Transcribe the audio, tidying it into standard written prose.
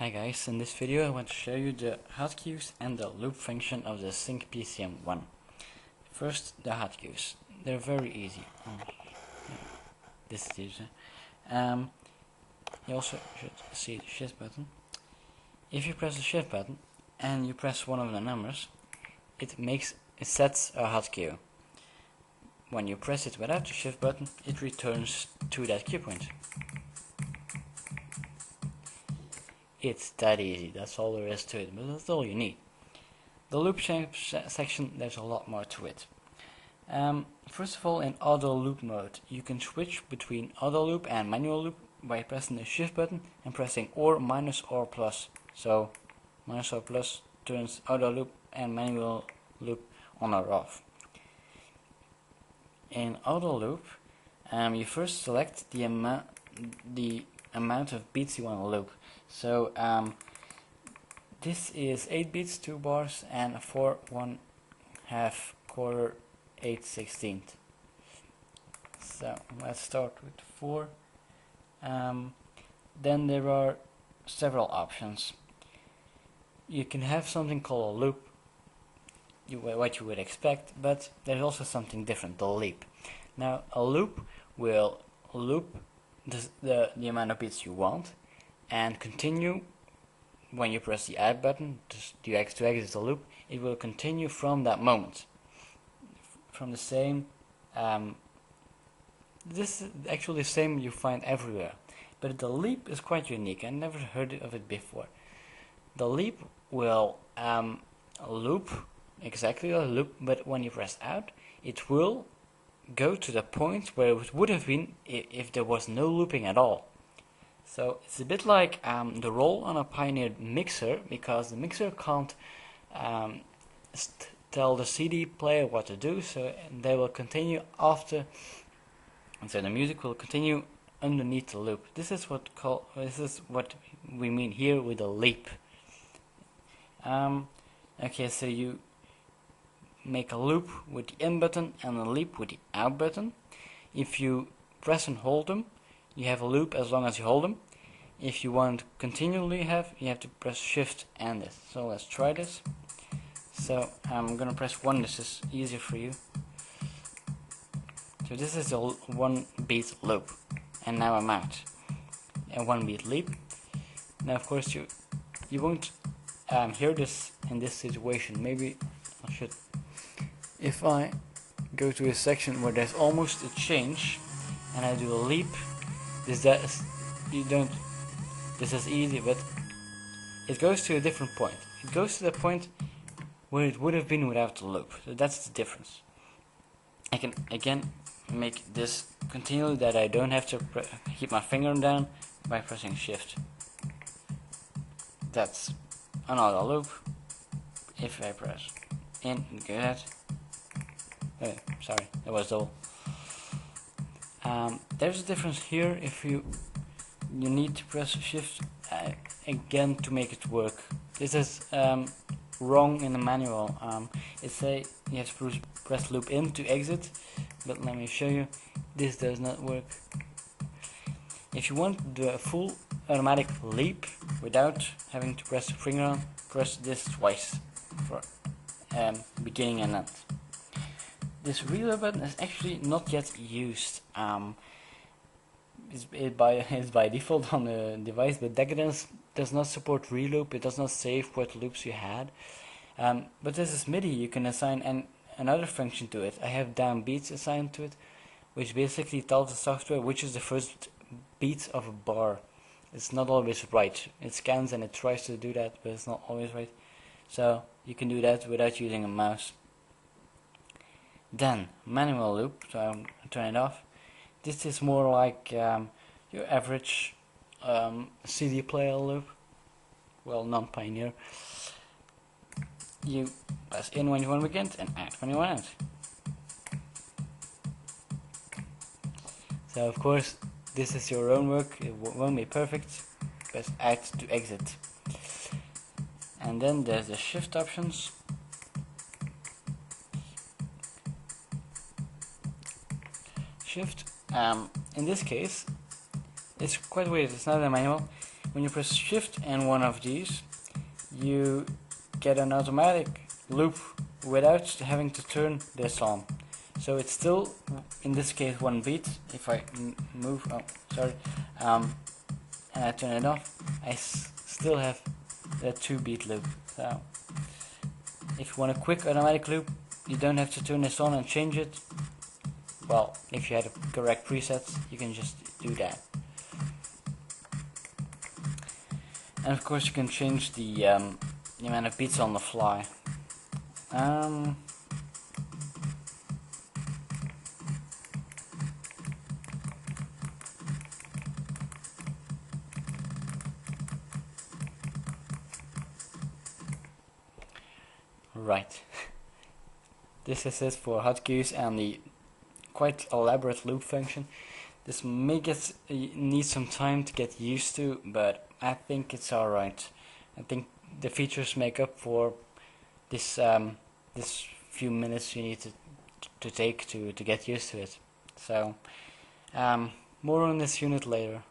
Hi guys, in this video I want to show you the hotkeys and the loop function of the Sync PCM-1. First, the hotkeys. They're very easy. This is easy. You also should see the shift button. If you press the shift button and you press one of the numbers, it sets a hotkey. When you press it without the shift button, it returns to that key point. It's that easy, that's all there is to it, but that's all you need. The loop section, there's a lot more to it. First of all, in auto loop mode, you can switch between auto loop and manual loop by pressing the shift button and pressing or minus or plus. So minus or plus turns auto loop and manual loop on or off. In auto loop, you first select the amount of beats you want to loop. So this is 8 beats, 2 bars, and 4 1/2 quarter 8/16. So let's start with 4. Then there are several options. You can have something called a loop, what you would expect, but there's also something different, the leap. Now a loop will loop the amount of beats you want and continue. When you press the add button to exit the loop, it will continue from that moment, from the same this is actually the same you find everywhere, but the leap is quite unique. I never heard of it before. The leap will loop exactly a loop, but when you press out, it will go to the point where it would have been if there was no looping at all. So it's a bit like the roll on a Pioneer mixer, because the mixer can't tell the CD player what to do, so they will continue after, and so the music will continue underneath the loop. This is what we mean here with a leap. Okay, so you make a loop with the in button and a leap with the out button. If you press and hold them, you have a loop as long as you hold them. If you want to continually you have to press shift and this. So let's try this. So I'm gonna press 1, this is easier for you. So this is a 1 beat loop, and now I'm out. A 1 beat leap. Now of course you won't hear this in this situation. Maybe I should. If I go to a section where there's almost a change and I do a leap, this is easy, but it goes to a different point. It goes to the point where it would have been without the loop. So that's the difference. I can again make this continually, that I don't have to keep my finger down by pressing shift. That's another loop. If I press in, go ahead. Oh, sorry, that was dull. There's a difference here. If you need to press shift again to make it work. This is wrong in the manual. It say you have to press loop in to exit, but let me show you. This does not work. If you want the full automatic leap without having to press the finger on, press this twice for beginning and end. This reload button is actually not yet used. It's by default on the device, but Decadence does not support reloop. It does not save what loops you had. But this is MIDI. You can assign another function to it. I have down beats assigned to it, which basically tells the software which is the first beat of a bar. It's not always right. It scans and it tries to do that, but it's not always right. So you can do that without using a mouse. Then manual loop, so I'm turn it off. This is more like your average CD player loop, well, non-Pioneer. You press in when you want to begin and out when you want to end. So of course this is your own work, it won't be perfect. Press out to exit. And then there's the shift options. Shift, in this case, it's quite weird, it's not a manual. when you press shift and one of these, you get an automatic loop without having to turn this on. So it's still, in this case, 1 beat. If I move, and I turn it off, I still have the 2 beat loop. So if you want a quick automatic loop, you don't have to turn this on and change it. Well, if you had the correct presets, you can just do that. And of course you can change the amount of beats on the fly. Right. This is it for hotkeys and the quite elaborate loop function. This may need some time to get used to, but I think it's alright. I think the features make up for this this few minutes you need to take to get used to it. So more on this unit later.